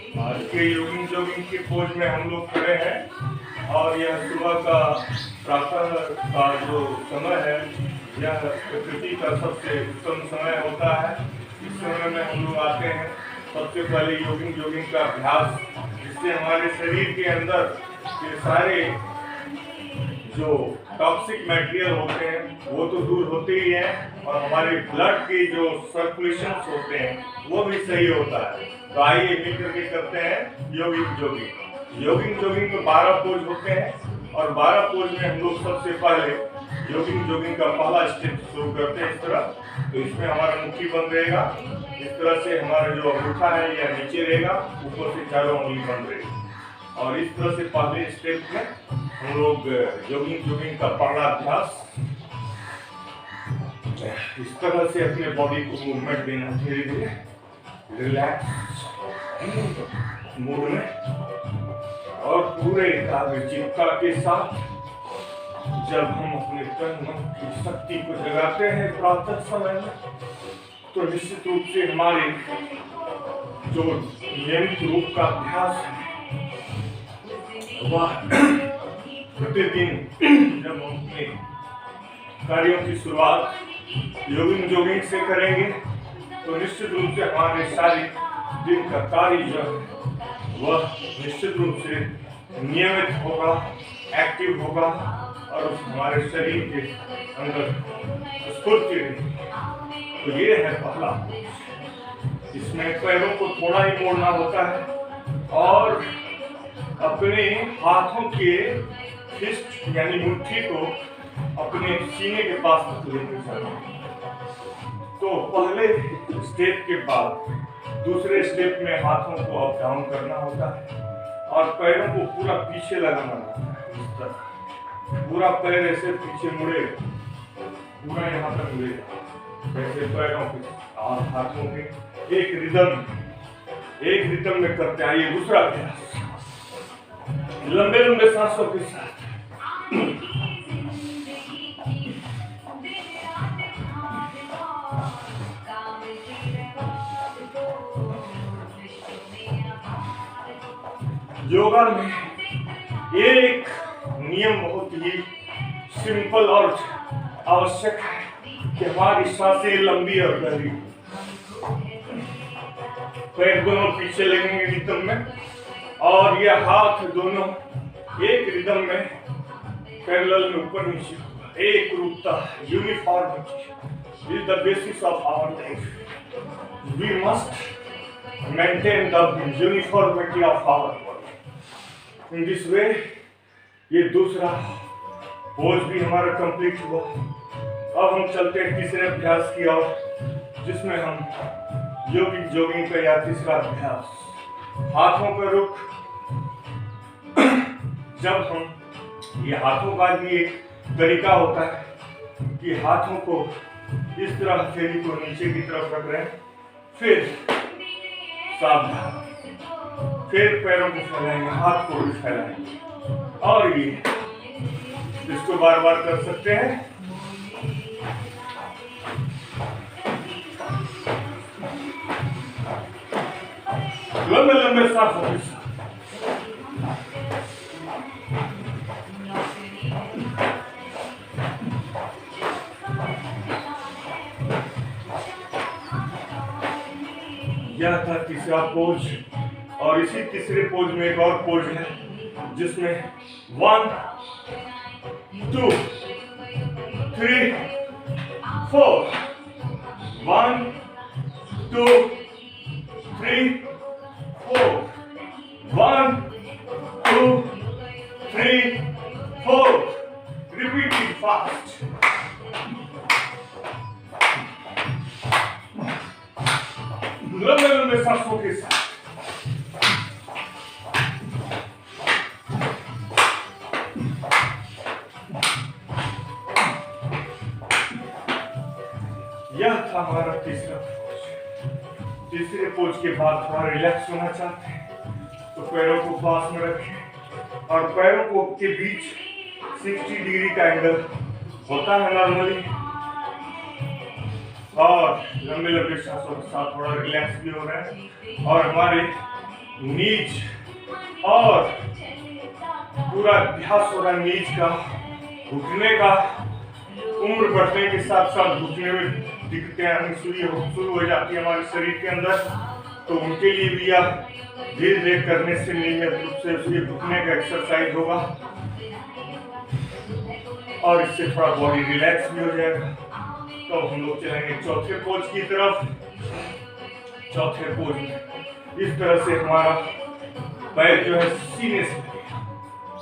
आज के जॉगिंग के पोज में हम लोग खड़े हैं और यह सुबह का प्रातः का जो समय है यह प्रकृति का सबसे उत्तम समय होता है। इस समय में हम लोग आते हैं सबसे पहले जॉगिंग का अभ्यास, जिससे हमारे शरीर के अंदर के सारे जो टॉक्सिक मटेरियल होते हैं वो तो दूर होते ही हैं और हमारे ब्लड के जो सर्कुलेशन होते हैं वो भी सही होता है। तो आइए मिलकर के करते हैं जॉगिंग में 12 पोज होते हैं और 12 पोज में हम लोग सबसे पहले जॉगिंग का पहला स्टेप शुरू करते हैं इस तरह। तो इसमें हमारा मुट्ठी बंद रहेगा, इस तरह से हमारा जो अंगूठा है यह नीचे रहेगा, ऊपर से चारों उंगली बंद रहेगी और इस तरह से पहले स्टेप में हम लोग जॉगिंग का पहला अभ्यास इस तरह से अपने बॉडी को मूवमेंट देना, धीरे धीरे रिलैक्स मूड में और पूरे एकाग्रचित्ता के साथ जब हम अपने तन मन की शक्ति को जगाते हैं प्रातः समय में, तो निश्चित रूप से हमारे जो नियमित रूप का अभ्यास है वह प्रतिदिन जब हम अपने कार्यों की शुरुआत जॉगिंग से करेंगे तो निश्चित रूप से हमारे सारे दिन का कार्य जो है वह निश्चित रूप से नियमित होगा, एक्टिव होगा और हमारे शरीर के अंदर स्फूर्ति रहेगी। तो ये है पहला। इसमें पैरों को थोड़ा ही मोड़ना होता है और अपने हाथों के फिस्ट यानी मुट्ठी को अपने सीने के पास लेके जाना। तो पहले स्टेप के बाद दूसरे स्टेप में हाथों को अप डाउन करना होता है और पैरों को पूरा पीछे लगाना होता है। इस तरह पूरा पैर ऐसे पीछे मुड़े, पूरा यहाँ तक मुड़ेगा, ऐसे पैरों के और हाथों के एक रिदम में करते हैं। ये दूसरा अभ्यास लंबे सांसों के साथ योगा में एक नियम बहुत ही सिंपल और आवश्यक है कि हमारी सांसें लंबी और गहरी। पैर दोनों पीछे लगेंगे रिदम में और ये हाथ दोनों एक रिदम में पैरेलल में ऊपर नीचे एक रूपता uniformity is the basis of our life. We must maintain the uniformity of our body. In this way ये दूसरा पोज भी हमारा कंप्लीट हुआ। अब हम चलते हैं तीसरे अभ्यास की ओर, जिसमें हम जॉगिंग का या तीसरा अभ्यास हाथों का रुख। जब हम ये हाथों का भी एक तरीका होता है कि हाथों को इस तरह हथेली को नीचे की तरफ रख रहे हैं, फिर सावधान, फिर पैरों को फैलाएंगे, हाथ को भी फैलाएंगे और ये इसको बार बार कर सकते हैं। लंबे सांसों के साथ यह था तीसरा पोज और इसी तीसरे पोज में एक और पोज है जिसमें 1 2 3 4 1 2 3 4 1 2 3 4 repeat it fast। लंबे सांसों के साथ यह था हमारा तीसरा पोज। तीसरे पोज के बाद थोड़ा रिलैक्स होना चाहते हैं तो पैरों को पास में रखें और पैरों को के बीच 60 डिग्री का एंगल होता है नॉर्मली और लंबे सांसों के साथ थोड़ा रिलैक्स भी हो रहा है और हमारे नीज और पूरा अभ्यास हो रहा है नीज का, घुटने का। उम्र बढ़ने के साथ साथ घुटने में दिक्कतें आनी शुरू हो जाती है हमारे शरीर के अंदर, तो उनके लिए भी यह धीरे धीरे करने से नियमित रूप से उसके घुटने का एक्सरसाइज होगा और इससे थोड़ा बॉडी रिलैक्स भी हो जाएगा। तो हम लोग चलेंगे चौथे पोज की तरफ। चौथे पोज में इस तरह से हमारा पैर जो है सीने से,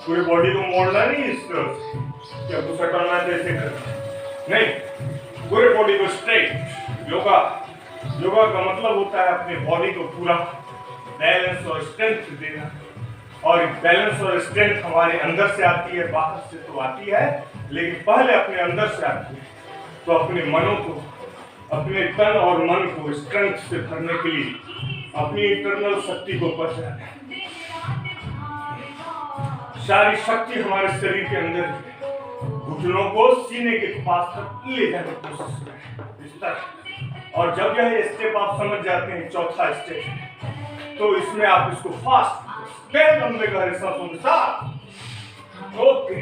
पूरी बॉडी को मोड़ना नहीं इस तरह से, क्या गुस्सा करना है तो ऐसे करना नहीं, पूरे बॉडी को स्ट्रेट। योगा का मतलब होता है अपने बॉडी को पूरा बैलेंस और स्ट्रेंथ देना, और बैलेंस और स्ट्रेंथ हमारे अंदर से आती है, बाहर से तो आती है, लेकिन पहले अपने अंदर से आती है। तो अपने मनों को, अपने तन और मन को स्ट्रेंथ से भरने के लिए अपनी इंटरनल शक्ति को पहचाने। सारी शक्ति हमारे शरीर के अंदर, घुटनों को सीने के पास तक ले जाने की कोशिश करें इस तरह। और जब यह स्टेप आप समझ जाते हैं, चौथा स्टेप, तो इसमें आप इसको फास्ट लंबे गहरे सांसों के साथ, ओके,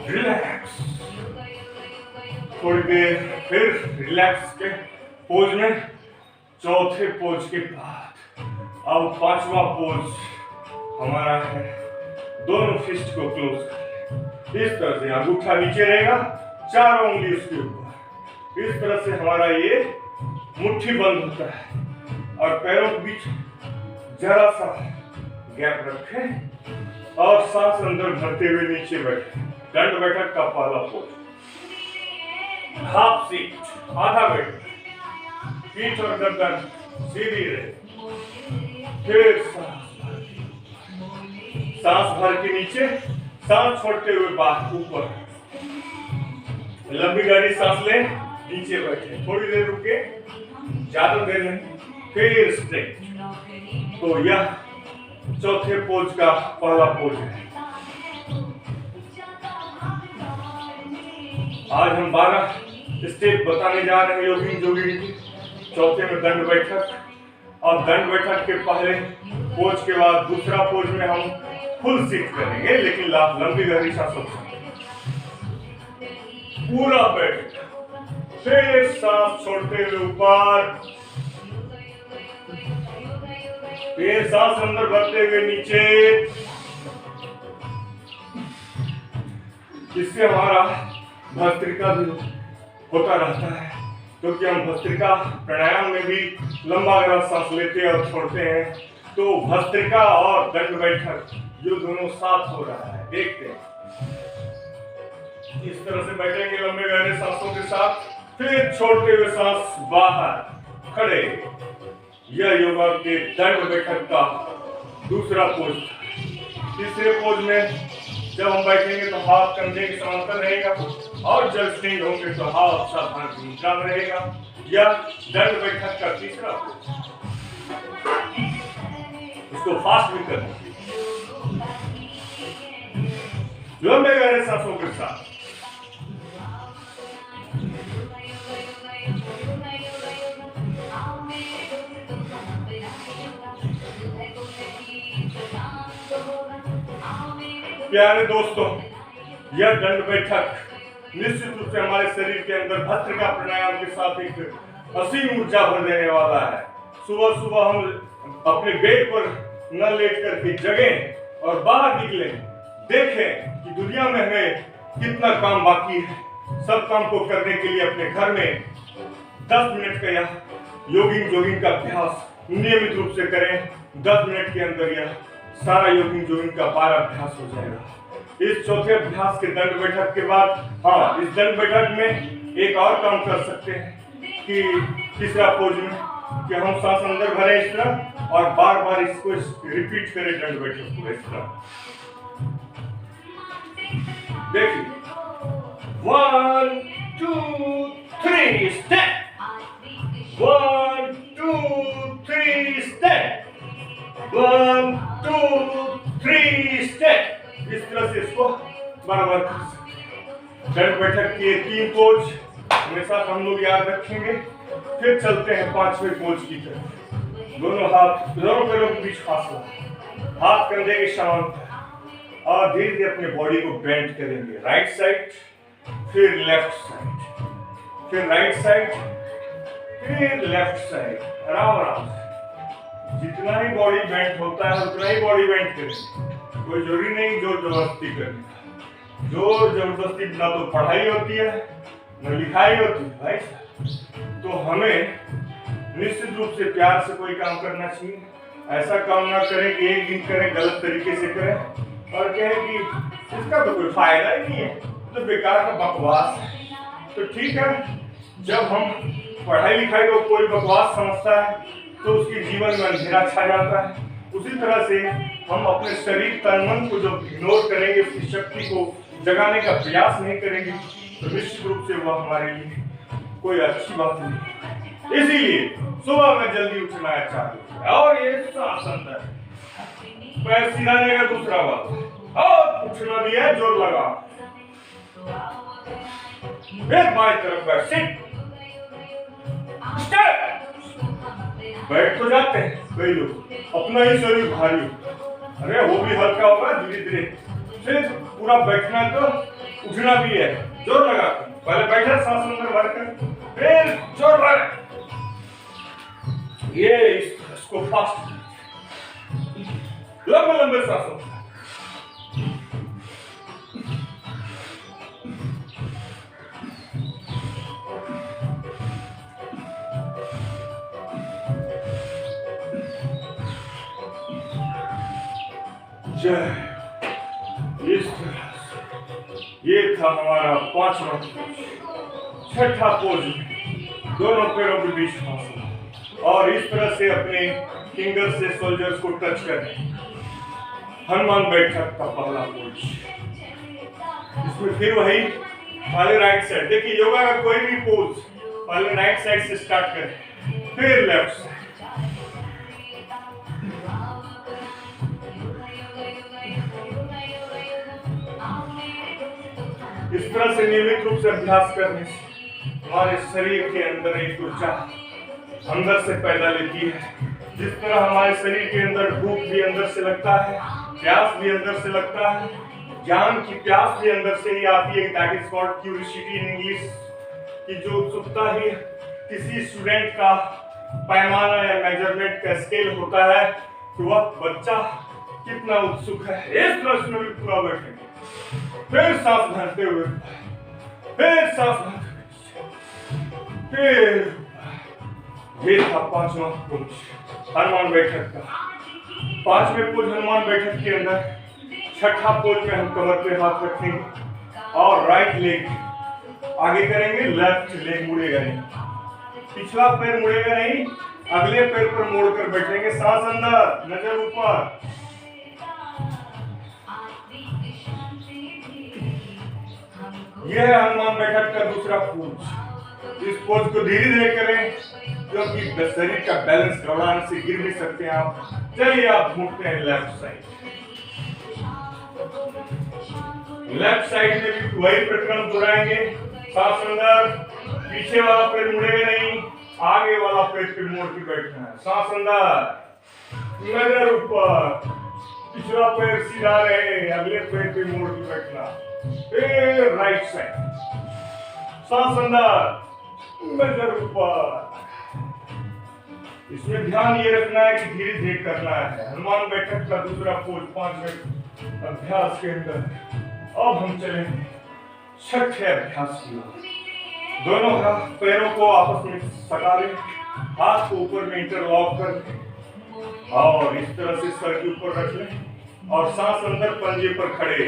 रिलैक्स। थोड़ी देर फिर रिलैक्स के पोज में, चौथे पोज के बाद अब पांचवा पोज हमारा है दोनों फिस्ट को क्लोज कर, इस तरह से अंगूठा नीचे रहेगा, चारों उंगली उसके ऊपर, इस तरह से हमारा ये मुट्ठी बंद होता है और पैरों के बीच जरा सा गैप रखें और सांस अंदर भरते हुए नीचे बैठे। दंड बैठक का पहला पोज, हाफ सीट, आधा बैठक, पीठ और गर्दन सीधी रहे। फिर सांस भर के नीचे, सांस छोड़ते हुए बाहर ऊपर, लंबी गहरी सांस ले, नीचे बैठे, थोड़ी देर रुके, ज्यादा देर नहीं, फिर स्ट्रेट। तो यह चौथे पोज का पहला पोज है। आज हम 12 स्टेप बताने जा रहे हैं योगिन जोगिन की। चौथे में दंड बैठक। अब दंड बैठक के पहले पोज के बाद दूसरा पोज में हम फुल सीट करेंगे, लेकिन लंबी गहरी सांसों पूरा बैठ, फिर सांस छोड़ते हुए ऊपर, फिर सांस अंदर भरते हुए नीचे। इससे हमारा भस्त्रिका भी होता रहता है, क्योंकि हम भस्त्रिका प्राणायाम में भी लंबा गहरा सांस लेते और छोड़ते हैं। तो भस्त्रिका और दंड बैठक जो दोनों साथ हो रहा है, देखते हैं। इस तरह से बैठेंगे लंबे गहरे सांसों के साथ, फिर छोड़ते हुए सांस बाहर, खड़े। यह योगा के दंड बैठक का दूसरा पोज। तीसरे पोज में जब हम बैठेंगे तो हाथ कंधे के समांतर रहेगा, और जब स्टैंड होंगे तो हाथ सावधान मुद्रा में रहेगा। यह दंड बैठक का तीसरा पोज। इसको फास्ट भी करना, लंबे गहरे सांसों के साथ। प्यारे दोस्तों, यह दंड बैठक निश्चित रूप से हमारे शरीर के अंदर भस्त्रिका प्राणायाम के साथ एक असीम ऊर्जा भर देने वाला है। सुबह सुबह हम अपने बेड पर न लेट करके जगें और बाहर निकलें, देखें कि दुनिया में हमें कितना काम बाकी है। सब काम को करने के लिए अपने घर में 10 मिनट का यह योगिंग जोगिंग का अभ्यास नियमित रूप से करें। 10 मिनट के अंदर यह सारा योगिंग जोगिंग का 12 अभ्यास हो जाएगा। इस चौथे अभ्यास के दंड बैठक के बाद, हाँ, इस दंड बैठक में एक और काम कर सकते हैं कि तीसरा पोज में कि हम सांस अंदर भरें इस तरह और बार बार इसको रिपीट करें दंड बैठक को इस तरह। देखिए, 1 2 3 स्टेप, 1 2 3 स्टेप, 1 2 स्टेप, इस तरह से इसको बराबर कर सकते हैं। दंड बैठक के 3 पोज हमेशा हम लोग याद रखेंगे। फिर चलते हैं 5वें पोज की तरफ। दोनों पैरों के बीच फासला, हाथ कंधे के समांतर, और धीरे धीरे अपने बॉडी को बेंड करेंगे। राइट साइड, फिर लेफ्ट साइड, फिर राइट साइड, फिर लेफ्ट साइड, आराम से। जितना ही बॉडी बेंड होता है उतना ही बॉडी बेंड करेंगे। कोई जरूरी नहीं जोर जबरदस्ती करने का। जोर जबरदस्ती ना तो पढ़ाई होती है न लिखाई होती है भाई। तो हमें निश्चित रूप से प्यार से कोई काम करना चाहिए। ऐसा काम ना करें कि एक दिन करें गलत तरीके से करें और कहें कि इसका तो कोई फायदा ही नहीं है, तो बेकार का बकवास है। तो ठीक है, जब हम पढ़ाई लिखाई को कोई बकवास समझता है तो उसके जीवन में अंधेरा छा जाता है। उसी तरह से हम अपने शरीर तन मन को जब इग्नोर करेंगे, उसकी शक्ति को जगाने का प्रयास नहीं करेंगे, तो निश्चित रूप से वह हमारे लिए कोई अच्छी बात नहीं। इसीलिए सुबह में जल्दी उठना चाहिए। और ये आसन है, पैर सीधा रहेगा, दूसरा बात और उठना भी है, जोर लगा। फिर बाएं तरफ बैठ, सिट, स्टेप। बैठ तो जाते हैं कई लोग, अपना ही शरीर भारी, अरे वो भी हल्का होगा धीरे धीरे। फिर पूरा बैठना है तो उठना भी है, जोर लगा। पहले बैठा, सांस अंदर भर कर, फिर जोर लगा। ये इसको फास्ट, लंबे लंबे सांसों। इस तरह से ये था हमारा 5वां पोज। 6ठा पोज में दोनों पैरों के बीच फासला, और इस तरह से अपने फिंगर से शोल्डर्स को टच करें। हनुमान बैठक का पहला पोज। इसमें फिर वही पहले राइट साइड, देखिए योगा का कोई भी पोज पहले राइट साइड से स्टार्ट करें, फिर लेफ्ट साइड। इस तरह से नियमित रूप से अभ्यास करने से हमारे शरीर के अंदर एक ऊर्जा अंदर से पैदा लेती है। जिस तरह हमारे शरीर के अंदर भूख भी अंदर से लगता है, प्यास भी अंदर से लगता है, ज्ञान की प्यास भी अंदर से ही आती है। That is called curiosity in English. कि जो उत्सुकता ही किसी स्टूडेंट का पैमाना या मेजरमेंट का स्केल होता है कि वह बच्चा कितना उत्सुक है। इस तरह से भी पूरा बैठेंगे, फिर सांस भरते हुए, फिर सांस भरते, फिर ये था 5वां पोज हनुमान बैठक का। 5वें पोज हनुमान बैठक के अंदर 6ठा पोज में हम कमर पे हाथ रखेंगे और राइट लेग आगे करेंगे, लेफ्ट लेग मुड़ेगा नहीं, पिछला पैर मुड़ेगा नहीं, अगले पैर पर मोड़कर बैठेंगे। सांस अंदर, नजर ऊपर। यह है हनुमान बैठक का दूसरा पोज। इस पोज को धीरे धीरे करें क्योंकि शरीर का बैलेंस गड़बड़ाने से गिर भी सकते हैं आप। चलिए आप घूमते हैं लेफ्ट साइड। लेफ्ट साइड में भी वही प्रक्रम दोहराएंगे। सांस अंदर, पीछे वाला पैर मुड़ेगा नहीं, आगे वाला पैर पे मोड़ के बैठना है। सांस अंदर, नजर ऊपर, पिछला पैर सीधा रहे, अगले पैर पे मोड़ के बैठना। फिर राइट साइड, सांस अंदर, नजर ऊपर। इसमें ध्यान ये रखना है कि धीरे धीरे करना है। हनुमान बैठक का दूसरा पोज 5वें अभ्यास के अंदर। अब हम चलेंगे 6ठे अभ्यास की ओर। दोनों पैरों को आपस में सटा लें, हाथ को ऊपर में इंटरलॉक कर लें और इस तरह से सर के ऊपर रख लें और सांस अंदर, पंजे पर खड़े।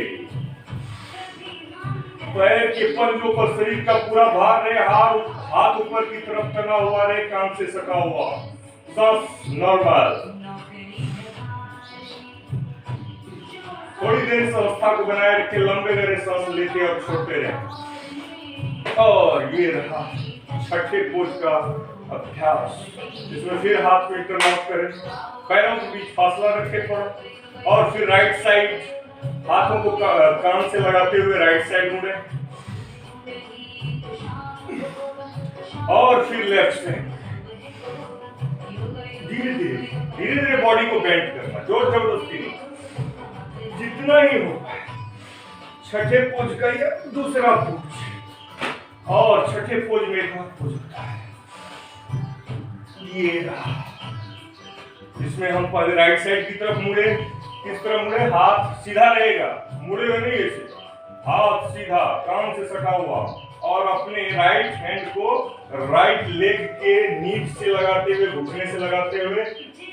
पैर के पंजों पर शरीर का पूरा भार रहे, हाथ ऊपर की तरफ टंगा हुआ रहे, कान से सटा हुआ। सांस नॉर्मल। थोड़ी देर इस अवस्था को बनाए रखे, लंबे गहरे सांस लेते और छोड़ते रहे। और ये रहा 6ठे पोज का अभ्यास। इसमें फिर हाथ को इंटरलॉक करें, पैरों के बीच फासला रखें थोड़ा, और फिर राइट साइड हाथों को कान से लगाते हुए राइट साइड मुड़े और फिर लेफ्ट साइड। धीरे धीरे बॉडी को बेंड करना, जोर जबरदस्ती नहीं, जितना ही हो। छठे पोज का या दूसरा पोज, और छठे पोज में एक हाथ पोज होता है, ये रहा। इसमें हम पहले राइट साइड की तरफ मुड़े। किस तरह मुड़े? हाथ सीधा रहेगा, मुड़ेगा नहीं ऐसे, हाथ सीधा कान से सटा हुआ, और अपने राइट हैंड को राइट लेग के नीच से लगाते हुए, घुटने से लगाते हुए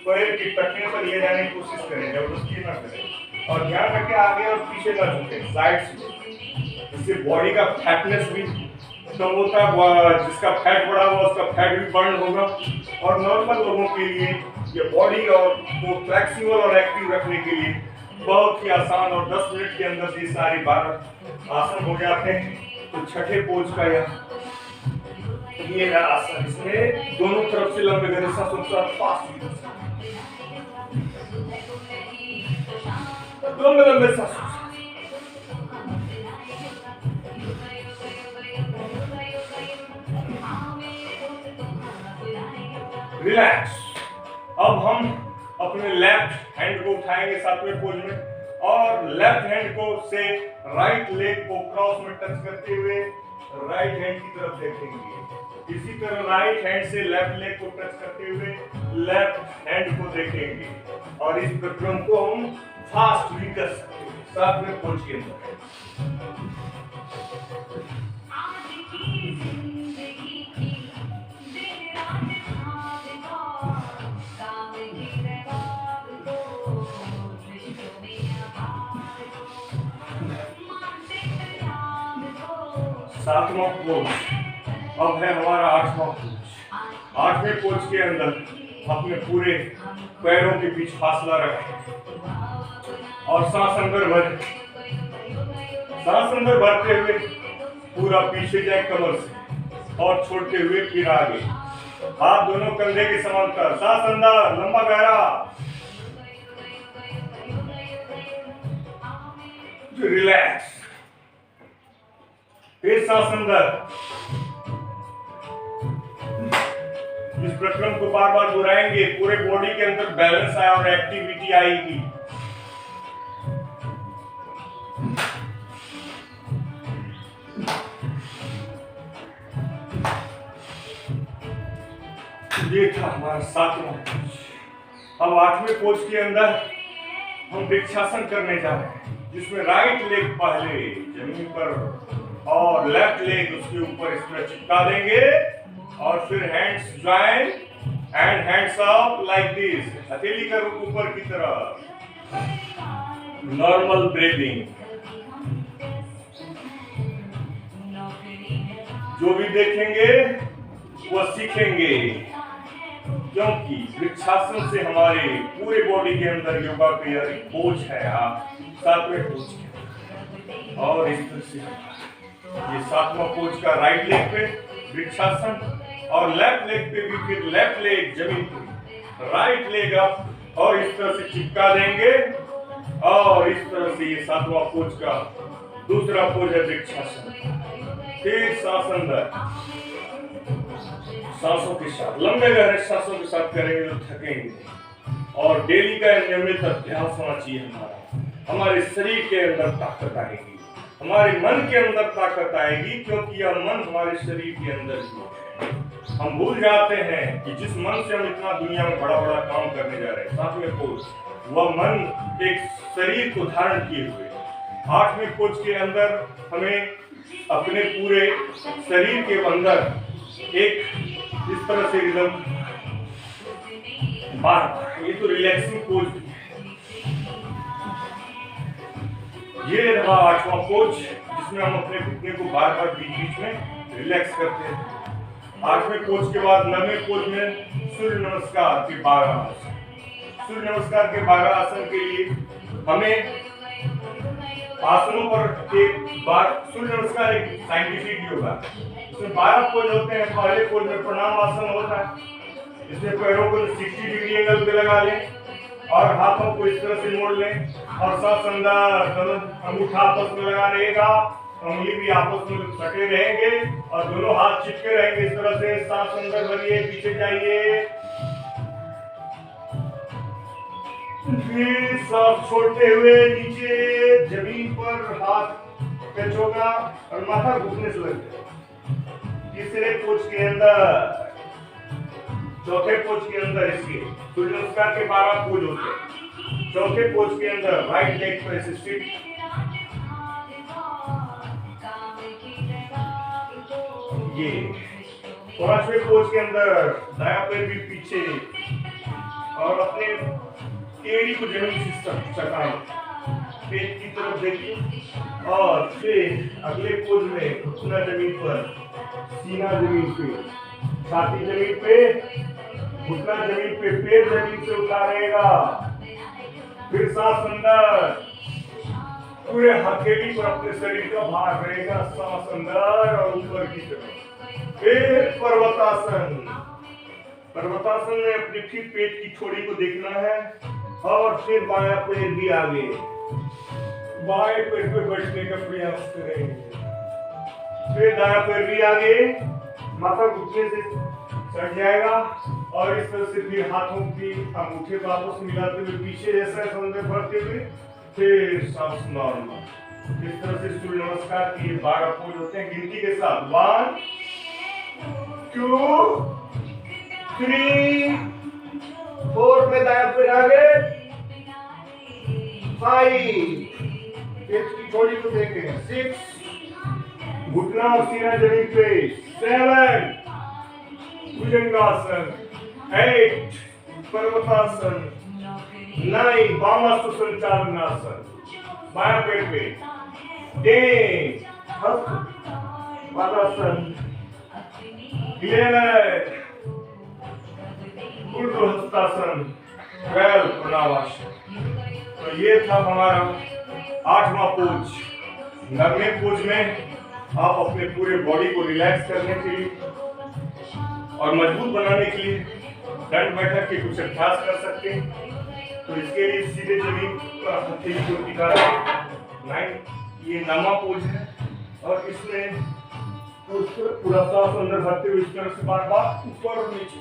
पैर की टखने पर ले जाने की कोशिश करें, जबरदस्ती ना करें, और ध्यान रखें आगे और पीछे ना झुकें, साइड से। इससे बॉडी का फैटनेस भी कम होता है, जिसका फैट बढ़ा हुआ उसका फैट भी बर्न होगा। और नॉर्मल लोगों के लिए ये बॉडी और को फ्लेक्सिबल और एक्टिव रखने के लिए बहुत ही आसान, और 10 मिनट के अंदर ये सारी 12 आसन हो जाते हैं। तो छठे पोज का ये आसन, इसमें दोनों तरफ से लंबे गहरे सांसों के साथ फास्ट लंबे सांसों। रिलैक्स। अब हम अपने लेफ्ट हैंड को उठाएंगे 7वें पोज में, और लेफ्ट हैंड को से राइट लेग को क्रॉस में टच करते हुए राइट हैंड की तरफ देखेंगे। इसी तरह राइट हैंड से लेफ्ट लेग को टच करते हुए लेफ्ट हैंड को देखेंगे, और इस प्रक्रम को हम फास्ट भी कर सकते हैं 7वें पोज के अंदर। सातवां पोज अब है हमारा 8वां पोज। 8वें पोज के अंदर अपने पूरे पैरों के बीच फासला रखें और सांस अंदर भरें। सांस अंदर भरते हुए पूरा पीछे जाए कमर से, और छोड़ते हुए फिर आगे, हाथ दोनों कंधे के समांतर, सांस अंदर लंबा गहरा, रिलैक्स। फिर सांस अंदर। इस प्रक्रम को बार बार दोहराएंगे, पूरे बॉडी के अंदर बैलेंस आए और एक्टिविटी आएगी। ये था हमारा 7वां पोज। अब 8वें पोज के अंदर हम वृक्षासन करने जा रहे हैं, जिसमें राइट लेग पहले जमीन पर और लेफ्ट लेग उसके ऊपर इस तरह चिपका देंगे, और फिर hands join and hands up like this, हथेली का रुख ऊपर की तरफ। Normal breathing. जो भी देखेंगे वो सीखेंगे, क्योंकि वृक्षासन से हमारे पूरे बॉडी के अंदर योगा का एक पोज है। आप 7वें पोज के, और इस तरह से ये 7वां पोज का राइट लेग पे वृक्षासन, और लेफ्ट लेग पे भी फिर लेफ्ट लेग जमीन पे, राइट लेग अप, और इस तरह से चिपका देंगे, और इस तरह से ये 7वां पोज का दूसरा पोज है वृक्षासन। फिर सांस अंदर, सांसों के साथ लंबे गहरे सांसों के साथ करेंगे तो थकेंगे, और डेली का नियमित अभ्यास होना चाहिए हमारा। हमारे शरीर के अंदर ताकत आएगी, हमारे मन के अंदर ताकत आएगी, क्योंकि यह मन हमारे शरीर के अंदर ही है। हम भूल जाते हैं कि जिस मन से हम इतना दुनिया में बड़ा बड़ा काम करने जा रहे हैं, 7वें पोज, वह मन एक शरीर को धारण किए हुए। 8वें पोज के अंदर हमें अपने पूरे शरीर के अंदर एक इस तरह से रिदम, ये तो रिलैक्सिंग पोज है। ये रहा 8वां पोज, जिसमें हम अपने घुटने को बार बार बीच बीच में रिलैक्स करते हैं। 8वें पोज के बाद 9वें पोज में सूर्य नमस्कार के 12 आसन। सूर्य नमस्कार के 12 आसन के लिए हमें आसनों पर एक बार, सूर्य नमस्कार एक साइंटिफिक योगा, इसमें 12 पोज होते हैं। पहले पोज में प्रणाम आसन होता है, इसमें पैरों को 60 डिग्री एंगल पे लगा लें, और हाथों को इस तरह से मोड़ लें और सांस अंदर, दोनों अंगूठा आपस में लगा रहेगा, उंगली भी आपस में सटे रहेंगे और दोनों हाथ चिपके रहेंगे इस तरह से। सांस अंदर भरिए, पीछे जाइए, फिर सांस छोड़ते हुए नीचे जमीन पर हाथ टच होगा और माथा घुटने से लग जाएगा। तीसरे पोज के अंदर, चौथे पोज के अंदर इसके सूर्य नमस्कार के 12 पोज होते हैं। चौथे पोज के अंदर राइट लेग पर स्ट्रेट, ये 5वें पोज के अंदर दायां पैर भी पीछे और अपने एड़ी को जमीन से सटाएं, पेट की तरफ देखिए और फिर अगले पोज में घुटना जमीन पर, सीना जमीन पे, छाती जमीन पे, घुटना जमीन पे, पैर जमीन से उठा रहेगा। फिर सांस अंदर, पूरे हथेली पर अपने शरीर का भार रहेगा, सांस अंदर और ऊपर की तरफ। फिर पर्वतासन, पर्वतासन में अपनी ठीक पेट की थोड़ी को देखना है और फिर बायां पैर भी आगे, बाएं पैर पे बैठने का प्रयास करेंगे। फिर दायां पैर भी आगे, माथा घुटने से चढ़ जाएगा और इस तरह से फिर हाथों की अंगूठे वापस मिलाते हुए पीछे जैसा अंदर भरते हुए फिर सांस नॉर्मल। इस तरह से सूर्य नमस्कार के 12 पोज होते हैं गिनती के साथ। 1 2 3 4 में दायां पैर आगे, 5 पेट की थोड़ी को देखें, 6 घुटना और सीना जमीन पे, 7 भुजंगासन, 8 पर्वतासन, 9 वामास्तु संचालनासन बायां पैर पे, 10 पादासन, 11 ऊर्ध्वहस्तासन, 12 प्रणवासन। तो ये था हमारा 8वां पोज। 9वें पोज में आप अपने पूरे बॉडी को रिलैक्स करने के लिए और मजबूत बनाने के लिए दंड बैठक के कुछ अभ्यास कर सकते हैं। तो इसके लिए सीधे जमीन पर हथेली को टिका रखें। ये 9वां पोज है और इसमें पूरा सांस अंदर भरते हुए इस तरह से बार बार ऊपर और नीचे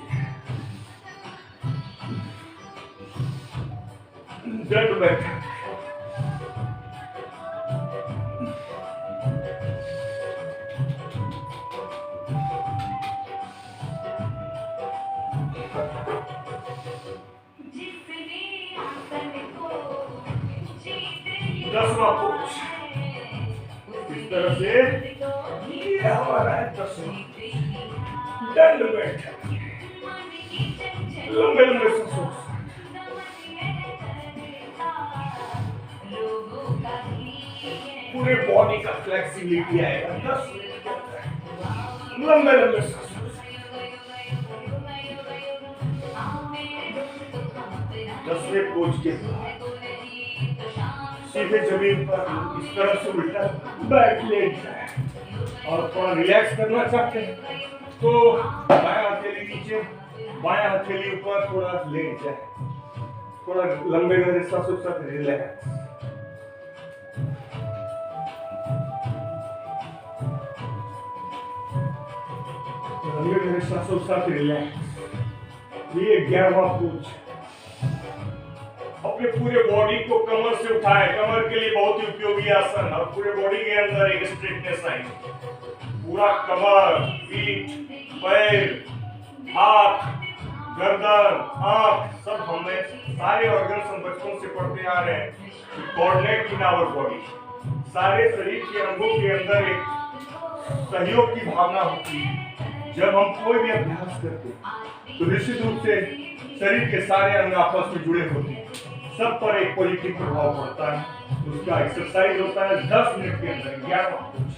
दंड बैठक। दसवां पोज इस तरह से, ये हमारा है 10वां दंड बैठक। लंबे लंबे सांस, पूरे बॉडी का फ्लेक्सिबिलिटी आएगा। 10 लंबे लंबे सांस। 10वें पोज के बाद सीधे जमीन पर इस तरह से उल्टा बैठ लेट जाए और थोड़ा रिलैक्स करना चाहते हैं तो बायां हथेली नीचे, बायां हथेली ऊपर, थोड़ा लेट जाए, थोड़ा लंबे गहरे सांसों के साथ रिलैक्स। लंबे गहरे सांसों के साथ रिलैक्स। ये 11वां पोज। अपने पूरे बॉडी को कमर से उठाए, कमर के लिए बहुत ही उपयोगी आसन और पूरे बॉडी के अंदर एक स्ट्रेटनेस आएगी। पूरा कमर, पीठ, पैर, हाथ, गर्दन, आंख, सब हमें सारे ऑर्गन्स हम बचपन से पढ़ते आ रहे हैं। Coordinate in our body. सारे शरीर के अंगों के अंदर एक सहयोग की भावना होती है। जब हम कोई भी अभ्यास करते हैं तो निश्चित रूप से शरीर के सारे अंग आपस में जुड़े होते हैं, सब पर एक पॉजिटिव प्रभाव पड़ता है। उसका एक्सरसाइज होता है 10 मिनट के अंदर। 11वां पोज।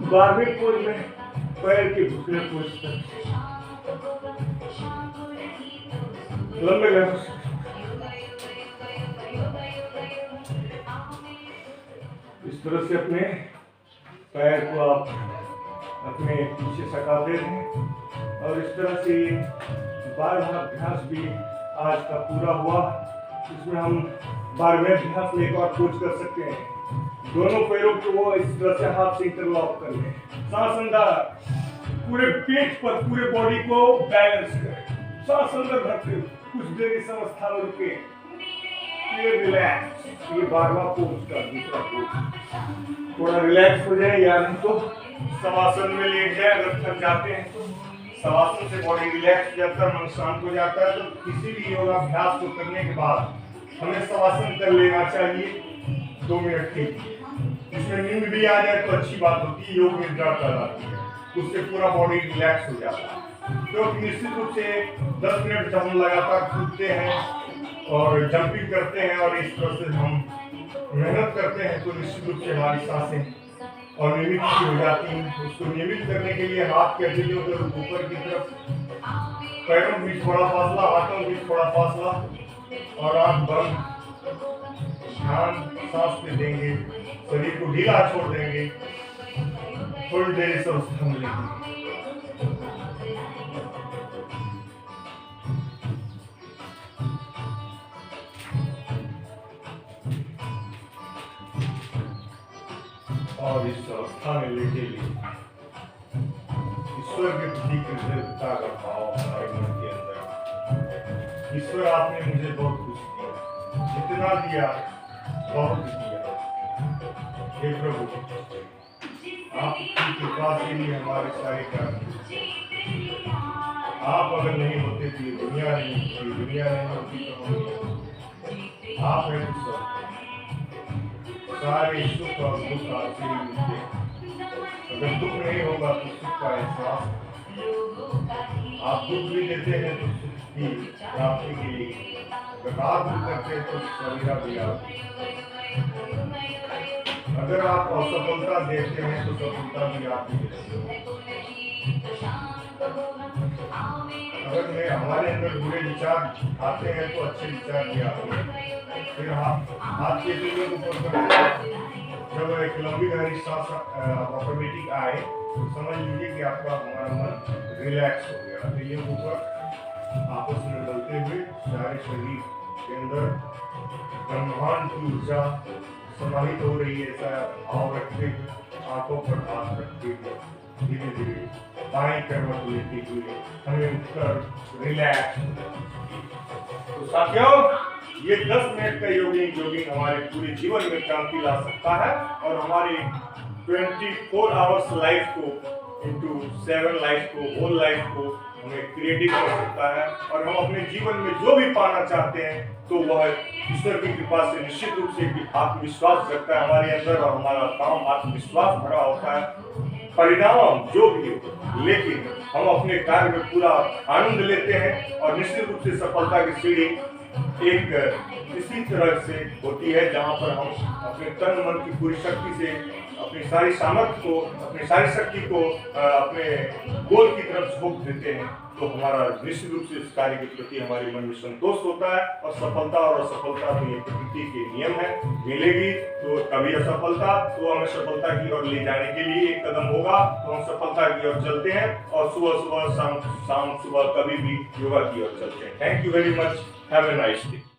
12वें पोज में पैर के घुटने पोज कर लंबे गहरे इस तरह से अपने पैर को आप अपने पीछे सटाते हैं और इस तरह से बार बार अभ्यास भी आज का पूरा हुआ। इसमें हम 12वें अभ्यास में एक और कुछ कर सकते हैं। दोनों पैरों को इस तरह से हाथ से इंटरलॉक कर लें। सांस अंदर, पूरे पेट पर पूरे बॉडी को बैलेंस करें। सांस अंदर भरते कुछ देर इस अवस्था में रुके, फिर रिलैक्स। ये 12वां पोज का दूसरा पोज। थोड़ा रिलैक्स हो जाए, या नहीं तो शवासन में लेट जाए। अगर थक जाते हैं तो शवासन से बॉडी रिलैक्स हो जाता है, मन शांत हो जाता है। तो किसी भी योगाभ्यास को करने के बाद हमें शवासन कर लेना चाहिए 2 मिनट के लिए। इसमें नींद भी आ जाए तो अच्छी बात होती है, योग निद्रा कहलाती है। उससे पूरा बॉडी रिलैक्स हो जाता है। तो निश्चित रूप से 10 मिनट जब हम लगातार कूदते हैं और जंपिंग करते हैं और इस तरह से हम मेहनत करते हैं तो निश्चित रूप से हमारी सांसें अनियमित हो जाती हैं। उसको नियमित करने के लिए हाथ के हथेलियों को ऊपर की तरफ, पैरों में थोड़ा फासला, हाथों में थोड़ा फासला, और आंख बंद, ध्यान सांस पे देंगे, शरीर को ढीला छोड़ देंगे। थोड़ी देर इस अवस्था में लेंगे। और इस अवस्था में लेटे लिए ईश्वर के प्रति कृतज्ञता का भाव हमारे मन के अंदर। ईश्वर, आपने मुझे बहुत कुछ दिया, जितना दिया बहुत दिया। हे प्रभु, आपकी कृपा से ही हमारे सारे काम। आप अगर नहीं होते तो ये दुनिया नहीं होती, दुनिया नहीं होती तो हम। आप हैं ईश्वर, सारे सुख और दुख आपसे ही मिलते हैं। अगर दुख नहीं होगा तो सुख का एहसास। आप दुख भी देते हैं तो सुख की प्राप्ति के लिए, अगर आप भी करते हैं तो सवेरा भी आप। अगर आप असफलता देते हैं तो सफलता भी आप ही देते हैं। अगर हमारे अंदर बुरे विचार आते हैं तो अच्छे विचार भी आते हैं। फिर हाथ के लिए ऊपर करते, जब एक लंबी गहरी सांस ऑटोमेटिक आए तो समझ लीजिए कि आपका हमारा मन रिलैक्स हो गया। तो ये ऊपर आपस में मिलते हुए सारे शरीर के अंदर ब्रह्मांड की ऊर्जा समाहित हो रही है। ऐसा भाव रखते हुए आंखों पर हाथ रखते हुए धीरे धीरे बाएं करवट लेते हुए हमें उठकर रिलैक्स। तो साथियों, ये 10 मिनट का जोगिंग हमारे पूरे जीवन में क्रांति ला सकता है और हमारी 24 आवर्स लाइफ को इंटू 7 लाइफ को, होल लाइफ को हमें क्रिएटिव कर सकता है। और हम अपने जीवन में जो भी पाना चाहते हैं तो वह ईश्वर की कृपा से निश्चित रूप से आत्मविश्वास रखता है हमारे अंदर, और हमारा काम आत्मविश्वास भरा होता है। परिणाम जो भी हो, लेकिन हम अपने कार्य में पूरा आनंद लेते हैं और निश्चित रूप से सफलता की सीढ़ी एक इसी तरह से होती है जहां पर हम अपने तन मन की पूरी शक्ति से अपनी सारी सामर्थ्य को, अपनी सारी शक्ति को अपने गोल की तरफ झोंक देते हैं। तो हमारा निश्चित रूप से इस कार्य के प्रति हमारे मन में संतोष होता है। और सफलता और असफलता तो ये प्रकृति के नियम है। मिलेगी तो कभी असफलता, तो हमें सफलता की ओर ले जाने के लिए एक कदम होगा तो हम सफलता की ओर चलते हैं, और सुबह सुबह शाम सुबह कभी भी योगा की ओर चलते हैं। Thank you very much. Have a nice day.